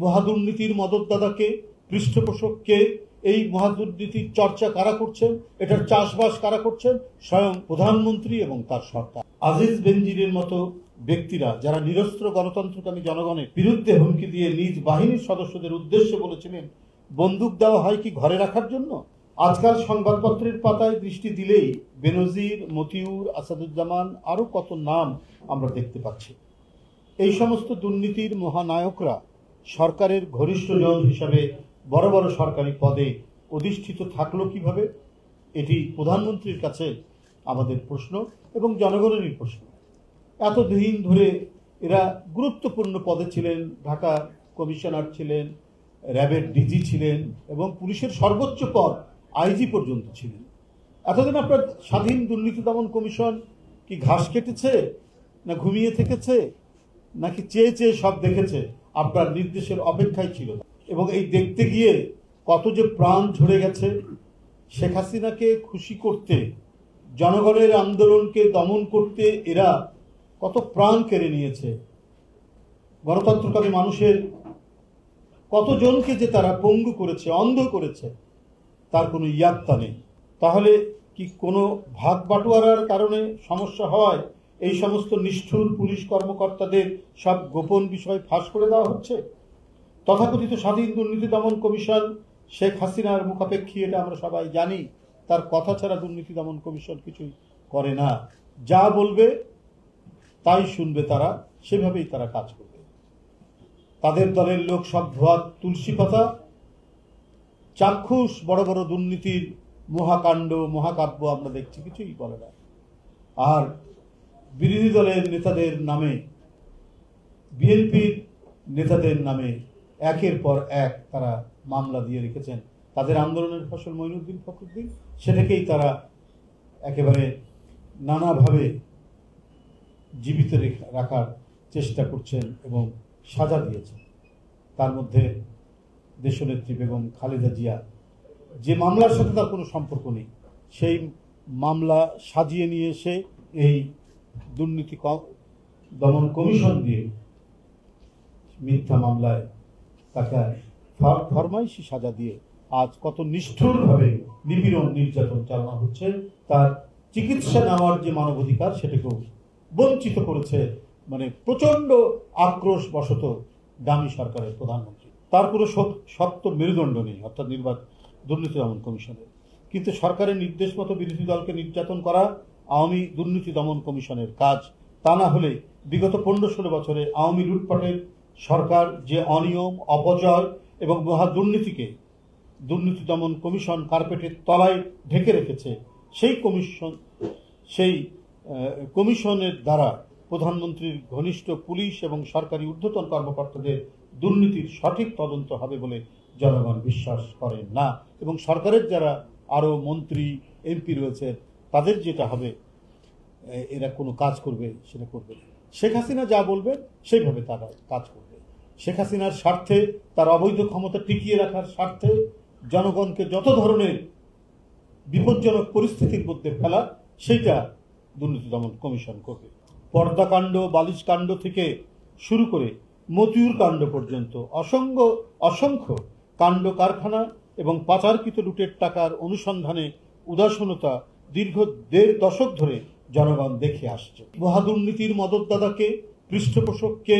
মহাদুর্নীতির মদতদাতাকে, পৃষ্ঠপোষককে, এই মহাদুর্নীতির চর্চা কারা করছেন, এটার চাষবাস কারা করছেন? স্বয়ং প্রধানমন্ত্রী এবং তার সরকার। আজিজ বেনজিরের মতো ব্যক্তিরা যারা নিরস্ত্র গণতন্ত্রকামী জনগণের বিরুদ্ধে হুমকি দিয়ে নিজ বাহিনীর সদস্যদের উদ্দেশ্যে বলেছিলেন, বন্দুক দেওয়া হয় কি ঘরে রাখার জন্য? আজকাল সংবাদপত্রের পাতায় দৃষ্টি দিলেই বেনজির, মতিউর, আসাদুজ্জামান আরো কত নাম আমরা দেখতে পাচ্ছি। এই সমস্ত দুর্নীতির মহানায়করা সরকারের ঘনিষ্ঠজন হিসাবে বড় বড় সরকারি পদে অধিষ্ঠিত থাকলো কিভাবে? এটি প্রধানমন্ত্রীর কাছে আমাদের প্রশ্ন এবং জনগণেরই প্রশ্ন। এতদিন ধরে এরা গুরুত্বপূর্ণ পদে ছিলেন, ঢাকা কমিশনার ছিলেন, র্যাবের ডিজি ছিলেন এবং পুলিশের সর্বোচ্চ পদ আইজি পর্যন্ত ছিলেন। এতদিন আপনার স্বাধীন দুর্নীতি দমন কমিশন কি ঘাস কেটেছে, না ঘুমিয়ে থেকেছে, নাকি চেয়ে চেয়ে সব দেখেছে? আপনার নির্দেশের অপেক্ষায় ছিল এবং এই দেখতে গিয়ে কত যে প্রাণ ঝরে গেছে। শেখ হাসিনাকে খুশি করতে, জনগণের আন্দোলনকে দমন করতে এরা কত প্রাণ কেড়ে নিয়েছে। গণতন্ত্রকামী মানুষের কতজনকে যে তারা পঙ্গু করেছে, অন্ধ করেছে, তার কোনো ইয়াত্তা নেই। তাহলে কি কোনো ভাগ বাটোয়ারার কারণে সমস্যা হয় এই সমস্ত নিষ্ঠুর পুলিশ কর্মকর্তাদের সব গোপন বিষয় ফাঁস করে দেওয়া হচ্ছে? তথাকথিত স্বাধীন দুর্নীতি দমন কমিশন শেখ হাসিনার মুখাপেক্ষী, এটা আমরা সবাই জানি। তার কথা ছাড়া দুর্নীতি দমন কমিশন কিছুই করে না। যা বলবে তাই শুনবে তারা, সেভাবেই তারা কাজ করবে। তাদের দলের লোক সব ধোয়া তুলসী পাতা, চাক্ষুষ বড় বড় দুর্নীতির মহাকাণ্ড, মহাকাব্য আমরা দেখছি, কিছুই বলে না। আর বিরোধী দলের নেতাদের নামে, বিএনপির নেতাদের নামে একের পর এক তারা মামলা দিয়ে রেখেছেন। তাদের আন্দোলনের ফসল মঈনুদ্দিন ফখরুদ্দিন, সেটাকেই তারা একেবারে নানাভাবে জীবিত রাখার চেষ্টা করছেন এবং সাজা দিয়েছেন। তার মধ্যে দেশনেত্রী বেগম খালেদা জিয়া, যে মামলার সাথে তার কোনো সম্পর্ক নেই, সেই মামলা সাজিয়ে নিয়ে এসে এই দুর্নীতি দমন কমিশন দিয়ে মিথ্যা মামলায় তাকে ফরমাইশি সাজা দিয়ে আজ কত নিষ্ঠুরভাবে নিপীড়ন, নির্যাতন চালানো হচ্ছে। তার চিকিৎসা নেওয়ার যে মানবাধিকার, সেটাকেও বঞ্চিত করেছে। মানে প্রচন্ড আক্রোশ বশত দামি সরকারের প্রধানমন্ত্রী। তার কোনো শক্ত মেরুদণ্ড নেই, অর্থাৎ দুর্নীতি দমন কমিশনের। কিন্তু সরকারের নির্দেশ মতো বিরোধী দলকে নির্যাতন করা আওয়ামী দুর্নীতি দমন কমিশনের কাজ। তা না হলে বিগত 15-16 বছরে আওয়ামী লুটপাটের সরকার যে অনিয়ম, অপচয় এবং মহা দুর্নীতিকে দুর্নীতি দমন কমিশন কার্পেটের তলায় ঢেকে রেখেছে, সেই কমিশনের দ্বারা প্রধানমন্ত্রীর ঘনিষ্ঠ পুলিশ এবং সরকারি ঊর্ধ্বতন কর্মকর্তাদের দুর্নীতির সঠিক তদন্ত হবে বলে জনগণ বিশ্বাস করেন না। এবং সরকারের যারা আরো মন্ত্রী, এমপি রয়েছে, তাদের যেটা হবে, এরা কোনো কাজ করবে সেটা করবে। শেখ হাসিনা যা বলবেন সেইভাবে তারা কাজ করবে। শেখ হাসিনার স্বার্থে, তার অবৈধ ক্ষমতা টিকিয়ে রাখার স্বার্থে জনগণকে যত ধরনের বিপজ্জনক পরিস্থিতির মধ্যে ফেলা, সেইটা দুর্নীতি দমন কমিশন করবে। পর্দাকাণ্ড, বালিশ কাণ্ড থেকে শুরু করে মতিউর কাণ্ড পর্যন্ত অসংখ্য কাণ্ড কারখানা এবং পাচারকৃত লুটের টাকার অনুসন্ধানে উদাসীনতা দীর্ঘ 1.5 দশক ধরে জনগণ দেখে আসছে। মহাদুর্নীতির মদতদাতাকে, পৃষ্ঠপোষককে,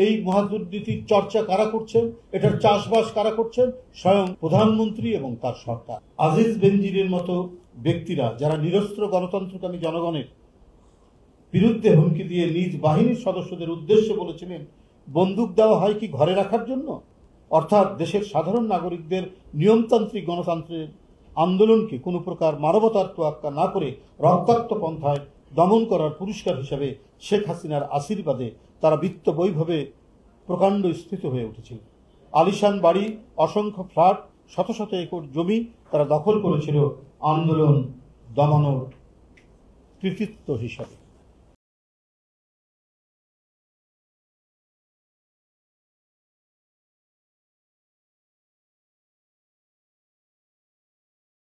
এই মহাদুর্নীতির চর্চা কারা করছেন, এটার চাষবাস কারা করছেন? স্বয়ং প্রধানমন্ত্রী এবং তার সরকার। আজিজ বেনজিরের মতো ব্যক্তিরা যারা নিরস্ত্র গণতন্ত্রকামী জনগণের বিরুদ্ধে হুমকি দিয়ে নিজ বাহিনীর সদস্যদের উদ্দেশ্যে বলেছিলেন, বন্দুক দেওয়া হয় কি ঘরে রাখার জন্য? অর্থাৎ দেশের সাধারণ নাগরিকদের নিয়মতান্ত্রিক গণতন্ত্রের আন্দোলনকে কোনো প্রকার মানবতার তোয়াক্কা না করে রক্তাক্ত পন্থায় দমন করার পুরস্কার হিসাবে শেখ হাসিনার আশীর্বাদে তারা বিত্ত বৈভবে প্রকাণ্ড স্থিত হয়ে উঠেছিল। আলিশান বাড়ি, অসংখ্য ফ্ল্যাট, শত শত একর জমি তারা দখল করেছিল আন্দোলন দমানোর কৃতিত্ব হিসাবে।